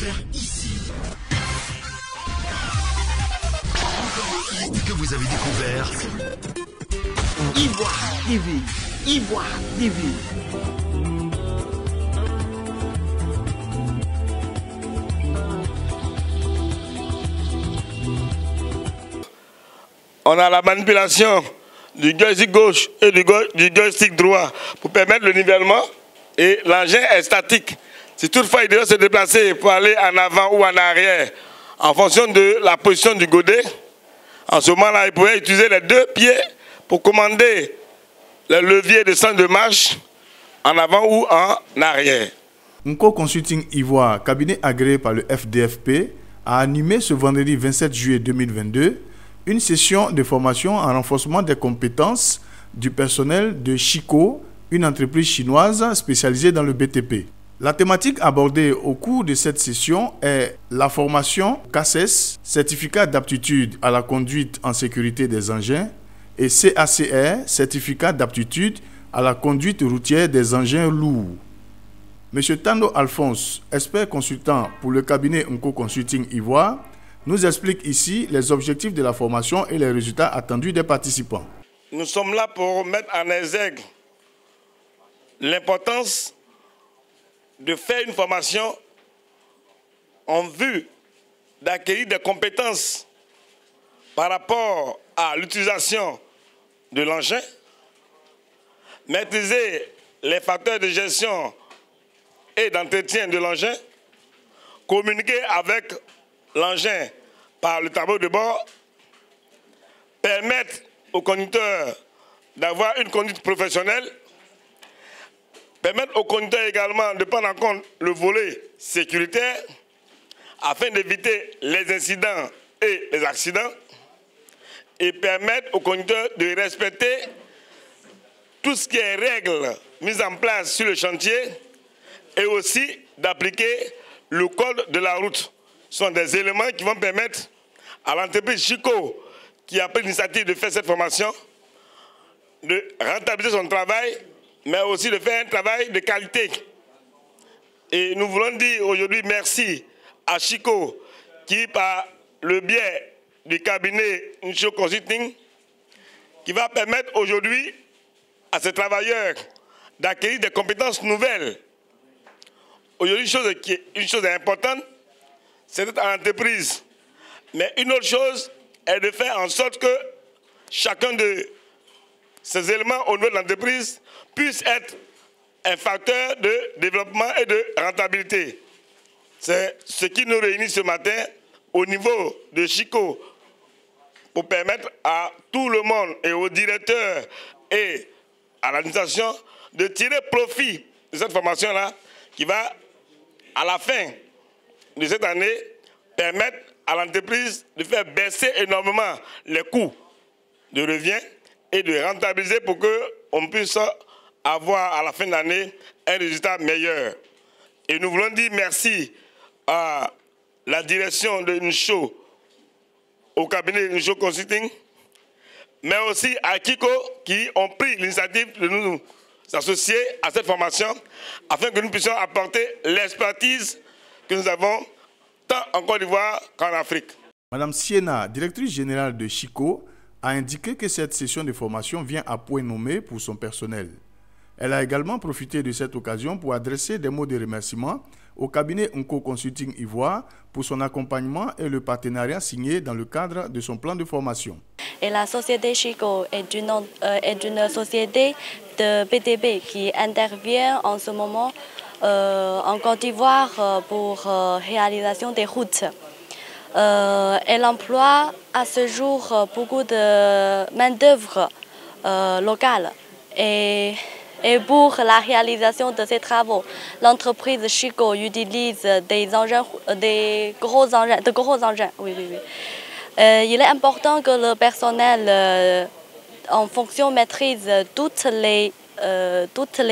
découvert ici. Que vous avez découvert Ivoire TV. Ivoire TV. On a la manipulation du joystick gauche et du joystick droit pour permettre le nivellement et l'engin est statique. Si toutefois il doit se déplacer pour aller en avant ou en arrière en fonction de la position du godet, en ce moment-là, il pouvait utiliser les deux pieds pour commander le levier de centre de marche en avant ou en arrière. Nko Consulting Ivoire, cabinet agréé par le FDFP, a animé ce vendredi 27 juillet 2022 une session de formation en renforcement des compétences du personnel de Chico, une entreprise chinoise spécialisée dans le BTP. La thématique abordée au cours de cette session est la formation CACES, certificat d'aptitude à la conduite en sécurité des engins, et CACR, certificat d'aptitude à la conduite routière des engins lourds. M. Tando Alphonse, expert consultant pour le cabinet Nko Consulting Ivoire, nous explique ici les objectifs de la formation et les résultats attendus des participants. Nous sommes là pour mettre en exergue l'importance de faire une formation en vue d'acquérir des compétences par rapport à l'utilisation de l'engin, maîtriser les facteurs de gestion et d'entretien de l'engin, communiquer avec l'engin par le tableau de bord, permettre au conducteur d'avoir une conduite professionnelle, permettre au conducteur également de prendre en compte le volet sécuritaire afin d'éviter les incidents et les accidents et permettre au conducteur de respecter tout ce qui est règles mises en place sur le chantier et aussi d'appliquer le code de la route. Ce sont des éléments qui vont permettre à l'entreprise Chico qui a pris l'initiative de faire cette formation de rentabiliser son travail, mais aussi de faire un travail de qualité. Et nous voulons dire aujourd'hui merci à Chico qui, par le biais du cabinet Nko Consulting, qui va permettre aujourd'hui à ces travailleurs d'acquérir des compétences nouvelles. Aujourd'hui, une chose importante, c'est d'être en entreprise. Mais une autre chose est de faire en sorte que chacun de ces éléments au niveau de l'entreprise puisse être un facteur de développement et de rentabilité. C'est ce qui nous réunit ce matin au niveau de Chico pour permettre à tout le monde et aux directeurs et à l'administration de tirer profit de cette formation-là qui va, à la fin de cette année, permettre à l'entreprise de faire baisser énormément les coûts de revient et de rentabiliser pour qu'on puisse avoir à la fin de l'année un résultat meilleur. Et nous voulons dire merci à la direction de Ncho, au cabinet Nko Consulting, mais aussi à Kiko qui ont pris l'initiative de nous associer à cette formation afin que nous puissions apporter l'expertise que nous avons tant en Côte d'Ivoire qu'en Afrique. Madame Siena, directrice générale de Chico, a indiqué que cette session de formation vient à point nommé pour son personnel. Elle a également profité de cette occasion pour adresser des mots de remerciement au cabinet Nko Consulting Ivoire pour son accompagnement et le partenariat signé dans le cadre de son plan de formation. Et la société Chico est une société de BTP qui intervient en ce moment en Côte d'Ivoire pour réalisation des routes. Elle emploie à ce jour beaucoup de main-d'œuvre locale. Et pour la réalisation de ces travaux, l'entreprise Chico utilise de gros engins. Oui. Il est important que le personnel en fonction maîtrise toutes les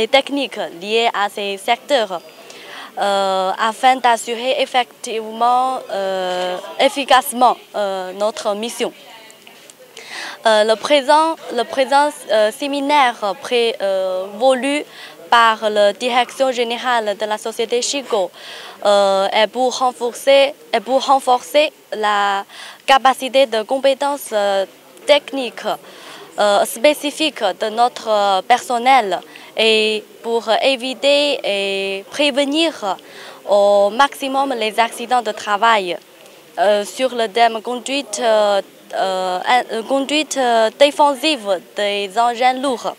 techniques liées à ces secteurs afin d'assurer effectivement, efficacement notre mission. Le présent séminaire prévu par la direction générale de la société Chico et pour renforcer la capacité de compétences techniques spécifiques de notre personnel et pour éviter et prévenir au maximum les accidents de travail sur le thème conduite défensive des engins lourds.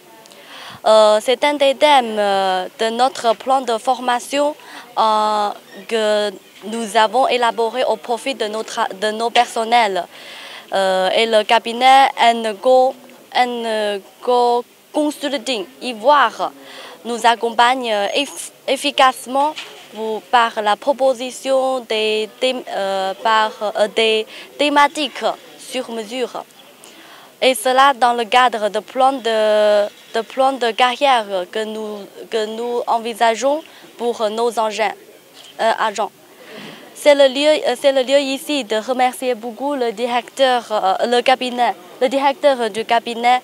C'est un des thèmes de notre plan de formation que nous avons élaboré au profit de nos personnels. Et le cabinet NGO Consulting Ivoire nous accompagne efficacement par la proposition des thématiques sur mesure. Et cela dans le cadre de plans de carrière que nous envisageons pour nos agents. C'est le lieu ici de remercier beaucoup le directeur du cabinet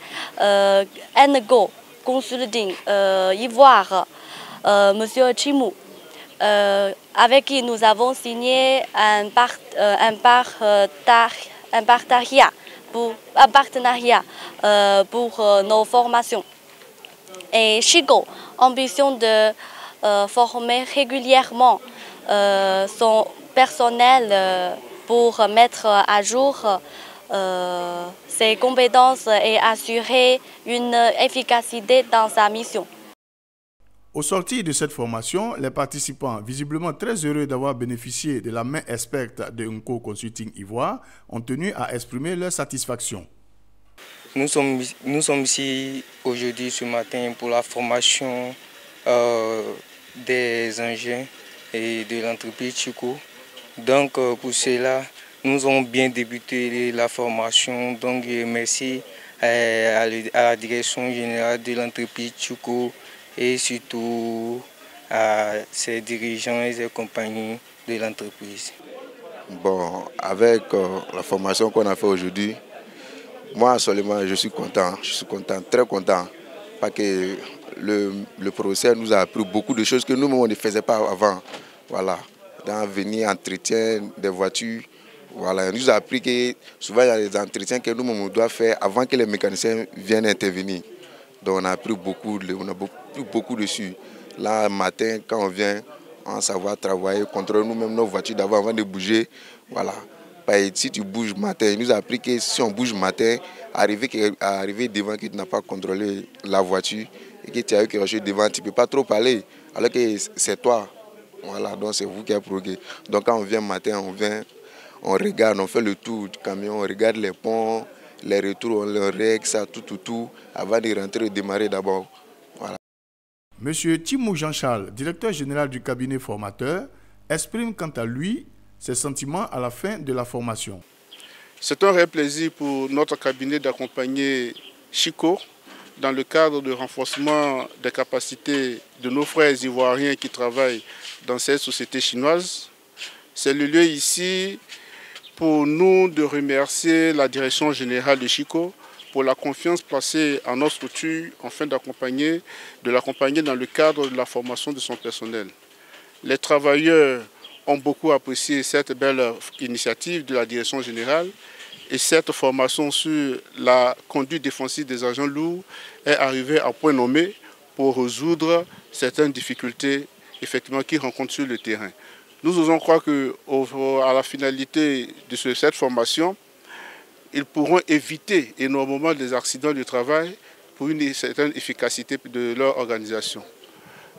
NGO Consulting Ivoire, Monsieur Chimou, avec qui nous avons signé un partenariat pour nos formations. Et Chico ambitionne de former régulièrement son personnel pour mettre à jour ses compétences et assurer une efficacité dans sa mission. Au sortir de cette formation, les participants, visiblement très heureux d'avoir bénéficié de la main experte de NGO Consulting Ivoire, ont tenu à exprimer leur satisfaction. Nous sommes ici aujourd'hui, ce matin, pour la formation des engins et de l'entreprise Chico. Donc, pour cela, nous avons bien débuté la formation. Donc, merci à la direction générale de l'entreprise Chico et surtout à ses dirigeants et ses compagnies de l'entreprise. Bon, avec la formation qu'on a fait aujourd'hui, moi seulement je suis content, très content, parce que le professeur nous a appris beaucoup de choses que nous-mêmes on ne faisait pas avant. Voilà, dans venir entretien des voitures, voilà, il nous a appris que souvent il y a des entretiens que nous-mêmes on doit faire avant que les mécaniciens viennent intervenir. Donc on a appris beaucoup dessus. Là, matin, quand on vient, on savoir travailler, contrôler nous-mêmes nos voitures d'avant avant de bouger. Voilà. Si tu bouges matin, il nous a appris que si on bouge matin, arriver devant que tu n'as pas contrôlé la voiture et que tu as eu quelque chose devant, tu ne peux pas trop parler, alors que c'est toi. Voilà, donc c'est vous qui avez provoqué. Donc quand on vient matin, on regarde, on fait le tour du camion, on regarde les ponts, les retours, on les règle, ça, tout, avant de rentrer et démarrer d'abord. Voilà. Monsieur Chimou Jean-Charles, directeur général du cabinet formateur, exprime quant à lui ses sentiments à la fin de la formation. C'est un réel plaisir pour notre cabinet d'accompagner Chico dans le cadre de renforcement des capacités de nos frères ivoiriens qui travaillent dans cette société chinoise. C'est le lieu ici pour nous de remercier la direction générale de Chico pour la confiance placée en notre structure afin de l'accompagner dans le cadre de la formation de son personnel. Les travailleurs ont beaucoup apprécié cette belle initiative de la direction générale et cette formation sur la conduite défensive des agents lourds est arrivée à point nommé pour résoudre certaines difficultés effectivement qu'ils rencontrent sur le terrain. Nous osons croire qu'à la finalité de cette formation, ils pourront éviter énormément des accidents du travail pour une certaine efficacité de leur organisation.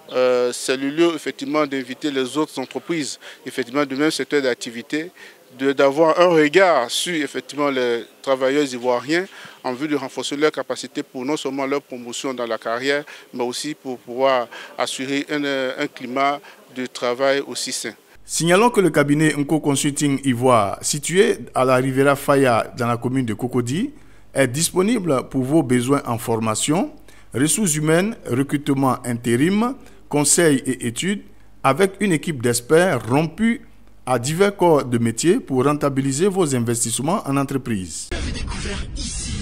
C'est le lieu effectivement d'inviter les autres entreprises effectivement du même secteur d'activité d'avoir un regard sur effectivement les travailleurs ivoiriens en vue de renforcer leurs capacités pour non seulement leur promotion dans la carrière, mais aussi pour pouvoir assurer un climat de travail aussi sain. Signalons que le cabinet NGO Consulting Ivoire, situé à la Riviera Faya dans la commune de Cocody, est disponible pour vos besoins en formation, ressources humaines, recrutement intérim, conseils et études, avec une équipe d'experts rompus à divers corps de métier pour rentabiliser vos investissements en entreprise. Vous avez découvert ici.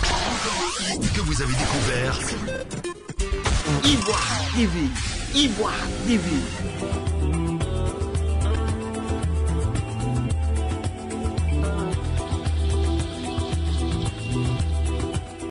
Encore un que vous vous avez découvert Ivoire TV. Ivoire TV.